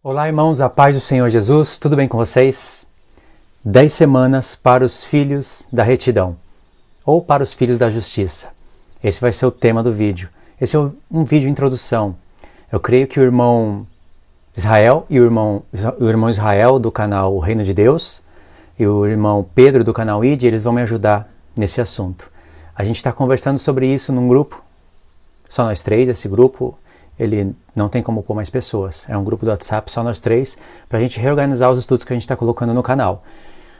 Olá, irmãos, a paz do Senhor Jesus, tudo bem com vocês? 10 semanas para os filhos da retidão, ou para os filhos da justiça. Esse vai ser o tema do vídeo. Esse é um vídeo de introdução. Eu creio que o irmão Israel e o irmão Israel do canal O Reino de Deus e o irmão Pedro do canal ID, eles vão me ajudar nesse assunto. A gente está conversando sobre isso num grupo, só nós três. Esse grupo, ele não tem como pôr mais pessoas. É um grupo do WhatsApp, só nós três, para a gente reorganizar os estudos que a gente está colocando no canal.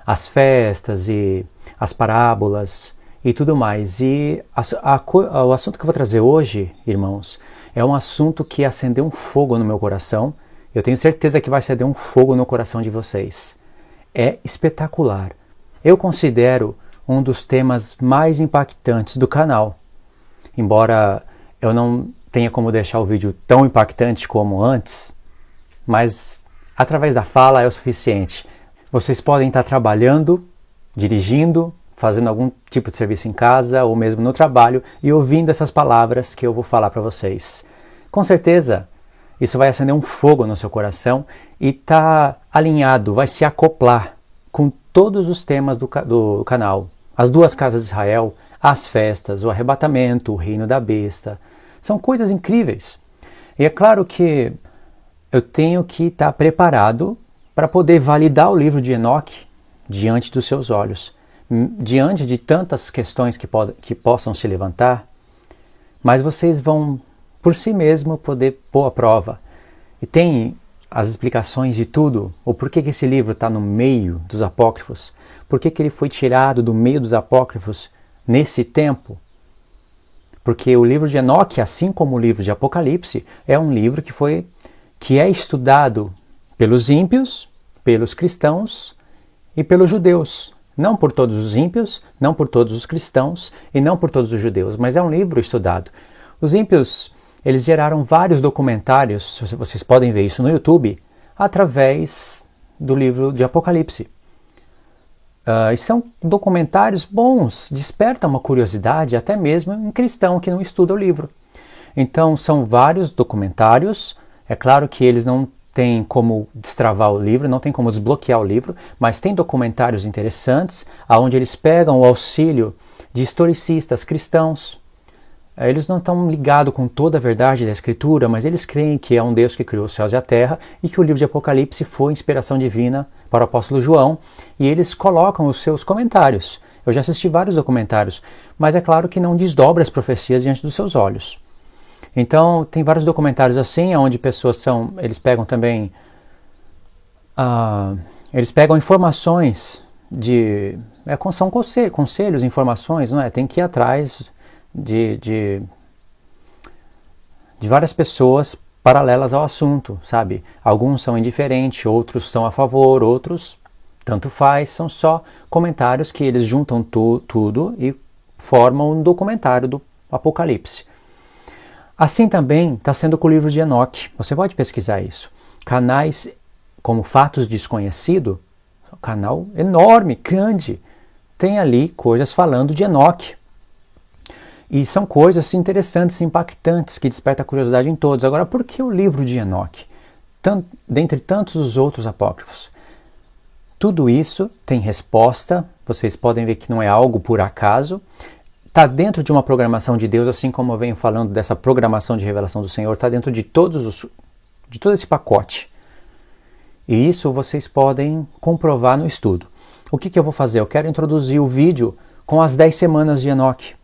As festas e as parábolas e tudo mais. E o assunto que eu vou trazer hoje, irmãos, é um assunto que acendeu um fogo no meu coração. Eu tenho certeza que vai acender um fogo no coração de vocês. É espetacular. Eu considero um dos temas mais impactantes do canal. Embora eu não tenha como deixar o vídeo tão impactante como antes, mas através da fala é o suficiente. Vocês podem estar trabalhando, dirigindo, fazendo algum tipo de serviço em casa ou mesmo no trabalho e ouvindo essas palavras que eu vou falar para vocês. Com certeza, isso vai acender um fogo no seu coração e está alinhado, vai se acoplar com todos os temas do canal. As duas casas de Israel, as festas, o arrebatamento, o reino da besta. São coisas incríveis. E é claro que eu tenho que estar preparado para poder validar o livro de Enoque diante dos seus olhos. Diante de tantas questões que possam se levantar, mas vocês vão, por si mesmo, poder pôr à prova. E tem as explicações de tudo, o porquê que esse livro está no meio dos apócrifos, por que ele foi tirado do meio dos apócrifos nesse tempo. Porque o livro de Enoque, assim como o livro de Apocalipse, é um livro que é estudado pelos ímpios, pelos cristãos e pelos judeus. Não por todos os ímpios, não por todos os cristãos e não por todos os judeus, mas é um livro estudado. Os ímpios, eles geraram vários documentários, vocês podem ver isso no YouTube, através do livro de Apocalipse. E são documentários bons, despertam uma curiosidade até mesmo em cristão que não estuda o livro. Então são vários documentários, é claro que eles não têm como destravar o livro, não tem como desbloquear o livro, mas tem documentários interessantes, onde eles pegam o auxílio de historicistas cristãos. Eles não estão ligados com toda a verdade da Escritura, mas eles creem que é um Deus que criou os céus e a terra e que o livro de Apocalipse foi inspiração divina para o apóstolo João, e eles colocam os seus comentários. Eu já assisti vários documentários, mas é claro que não desdobra as profecias diante dos seus olhos. Então, tem vários documentários assim, onde pessoas eles pegam também, eles pegam informações são conselhos, informações, não é? Tem que ir atrás de várias pessoas paralelas ao assunto, sabe? Alguns são indiferentes, outros são a favor, outros tanto faz, são só comentários que eles juntam tudo e formam um documentário do Apocalipse. Assim também está sendo com o livro de Enoque. Você pode pesquisar isso. Canais como Fatos Desconhecidos, um canal enorme, grande, tem ali coisas falando de Enoque. E são coisas interessantes, impactantes, que despertam a curiosidade em todos. Agora, por que o livro de Enoque? Dentre tantos os outros apócrifos. Tudo isso tem resposta, vocês podem ver que não é algo por acaso. Está dentro de uma programação de Deus, assim como eu venho falando dessa programação de revelação do Senhor, está dentro de todo esse pacote. E isso vocês podem comprovar no estudo. O que eu vou fazer? Eu quero introduzir o vídeo com as 10 semanas de Enoque.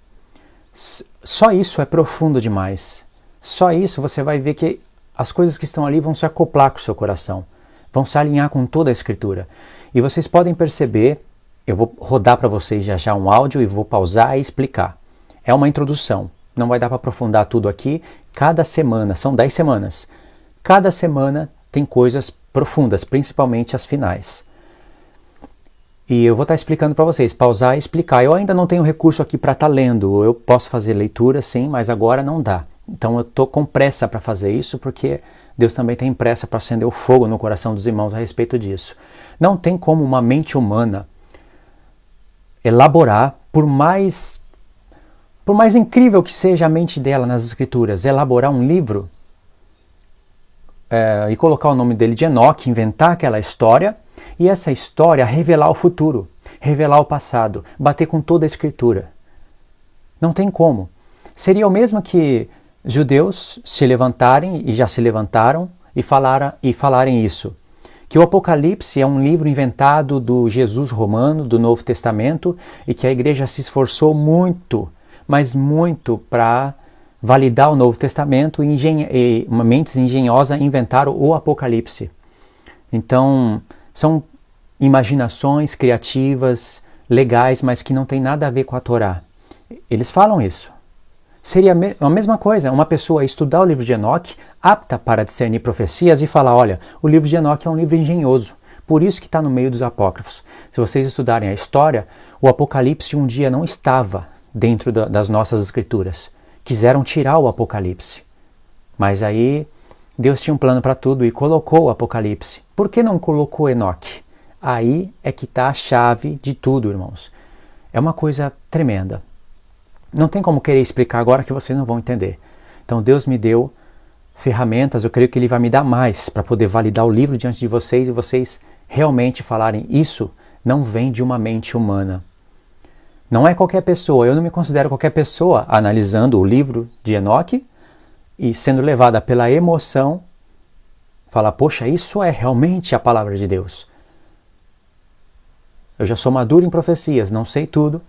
Só isso é profundo demais. Só isso você vai ver que as coisas que estão ali vão se acoplar com o seu coração. Vão se alinhar com toda a Escritura. E vocês podem perceber, eu vou rodar para vocês já um áudio e vou pausar e explicar. É uma introdução. Não vai dar para aprofundar tudo aqui. Cada semana, são 10 semanas. Cada semana tem coisas profundas, principalmente as finais. E eu vou estar explicando para vocês, pausar e explicar. Eu ainda não tenho recurso aqui para estar lendo. Eu posso fazer leitura, sim, mas agora não dá. Então eu estou com pressa para fazer isso, porque Deus também tem pressa para acender o fogo no coração dos irmãos a respeito disso. Não tem como uma mente humana elaborar, por mais incrível que seja a mente dela nas Escrituras, elaborar um livro e colocar o nome dele de Enoque, inventar aquela história, e essa história revelar o futuro, revelar o passado, bater com toda a escritura. Não tem como. Seria o mesmo que judeus se levantarem, e já se levantaram, e falarem isso. Que o Apocalipse é um livro inventado do Jesus romano, do Novo Testamento, e que a igreja se esforçou muito, mas muito, para validar o Novo Testamento e uma mente engenhosa inventaram o Apocalipse. Então, são imaginações criativas, legais, mas que não tem nada a ver com a Torá. Eles falam isso. Seria a mesma coisa, uma pessoa estudar o livro de Enoque, apta para discernir profecias e falar, olha, o livro de Enoque é um livro engenhoso, por isso que está no meio dos apócrifos. Se vocês estudarem a história, o Apocalipse um dia não estava dentro das nossas escrituras. Quiseram tirar o Apocalipse. Mas aí Deus tinha um plano para tudo e colocou o Apocalipse. Por que não colocou Enoque? Aí é que está a chave de tudo, irmãos. É uma coisa tremenda. Não tem como querer explicar agora que vocês não vão entender. Então Deus me deu ferramentas, eu creio que Ele vai me dar mais para poder validar o livro diante de vocês e vocês realmente falarem isso não vem de uma mente humana. Não é qualquer pessoa, eu não me considero qualquer pessoa analisando o livro de Enoque e sendo levada pela emoção, falar, poxa, isso é realmente a palavra de Deus. Eu já sou maduro em profecias, não sei tudo,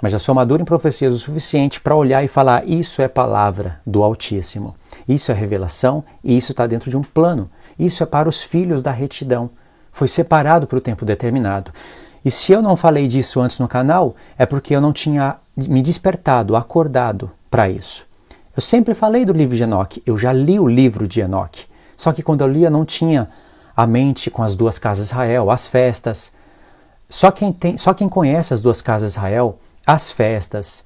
mas já sou maduro em profecias o suficiente para olhar e falar, isso é palavra do Altíssimo, isso é revelação e isso está dentro de um plano, isso é para os filhos da retidão, foi separado para o tempo determinado. E se eu não falei disso antes no canal, é porque eu não tinha me despertado, acordado para isso. Eu sempre falei do livro de Enoque, eu já li o livro de Enoque, só que quando eu lia não tinha a mente com as duas casas de Israel, as festas. Só quem conhece as duas casas de Israel, as festas,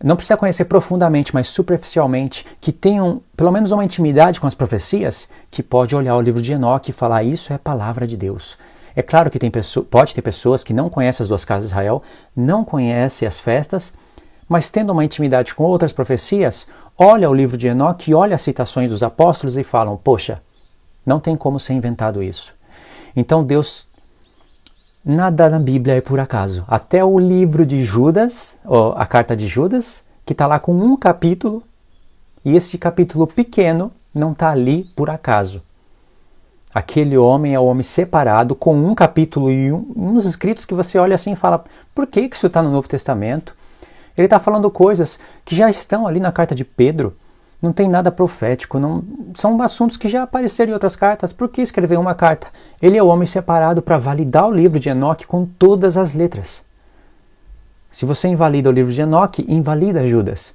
não precisa conhecer profundamente, mas superficialmente, que tenham pelo menos uma intimidade com as profecias, que pode olhar o livro de Enoque e falar, isso é palavra de Deus. É claro que pode ter pessoas que não conhecem as duas casas de Israel, não conhecem as festas, mas tendo uma intimidade com outras profecias, olha o livro de Enoque, olha as citações dos apóstolos e falam, poxa, não tem como ser inventado isso. Então Deus, nada na Bíblia é por acaso. Até o livro de Judas, a carta de Judas, que está lá com um capítulo, e esse capítulo pequeno não está ali por acaso. Aquele homem é o homem separado com um capítulo e uns escritos que você olha assim e fala, por que isso está no Novo Testamento? Ele está falando coisas que já estão ali na carta de Pedro, não tem nada profético, são assuntos que já apareceram em outras cartas, por que escrever uma carta? Ele é o homem separado para validar o livro de Enoque com todas as letras. Se você invalida o livro de Enoque, invalida Judas.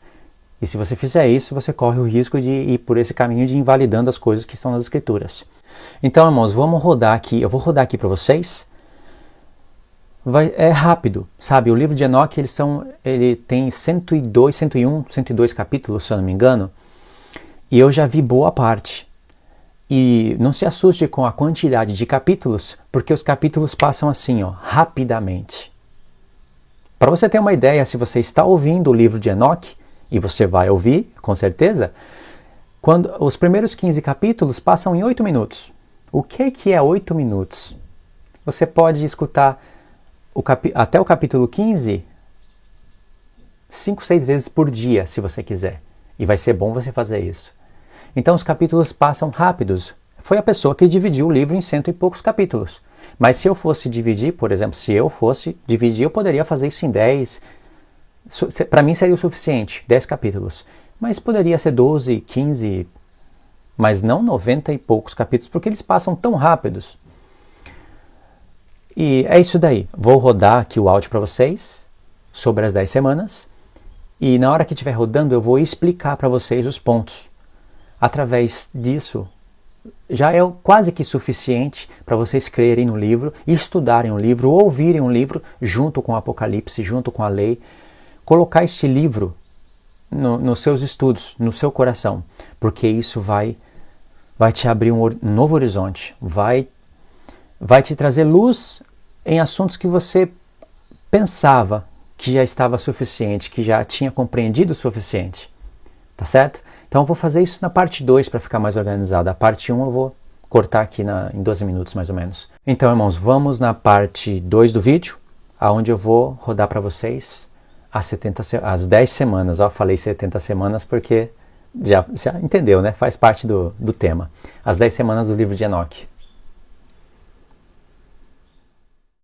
E se você fizer isso, você corre o risco de ir por esse caminho de invalidando as coisas que estão nas Escrituras. Então, irmãos, vamos rodar aqui. Eu vou rodar aqui para vocês. É rápido, sabe? O livro de Enoque, ele tem 102, 101, 102 capítulos, se eu não me engano. E eu já vi boa parte. E não se assuste com a quantidade de capítulos, porque os capítulos passam assim, rapidamente. Para você ter uma ideia, se você está ouvindo o livro de Enoque, e você vai ouvir, com certeza, quando os primeiros 15 capítulos passam em 8 minutos. O que é 8 minutos? Você pode escutar até o capítulo 15, 5, 6 vezes por dia, se você quiser. E vai ser bom você fazer isso. Então os capítulos passam rápidos. Foi a pessoa que dividiu o livro em 100 e poucos capítulos. Mas se eu fosse dividir, por exemplo, eu poderia fazer isso em 10. Para mim seria o suficiente, 10 capítulos. Mas poderia ser 12, 15, mas não 90 e poucos capítulos, porque eles passam tão rápidos. E é isso daí. Vou rodar aqui o áudio para vocês sobre as 10 semanas. E na hora que estiver rodando, eu vou explicar para vocês os pontos. Através disso, já é quase que suficiente para vocês crerem no livro, estudarem o livro, ouvirem o livro junto com o Apocalipse, junto com a lei. Colocar este livro nos seus estudos, no seu coração, porque isso vai te abrir um novo horizonte, vai te trazer luz em assuntos que você pensava que já estava suficiente, que já tinha compreendido o suficiente, tá certo? Então eu vou fazer isso na parte 2 para ficar mais organizado. A parte 1 eu vou cortar aqui em 12 minutos mais ou menos. Então, irmãos, vamos na parte 2 do vídeo, onde eu vou rodar para vocês as 10 semanas. Ó, falei 70 semanas porque já entendeu, né? Faz parte do tema. As 10 semanas do livro de Enoque.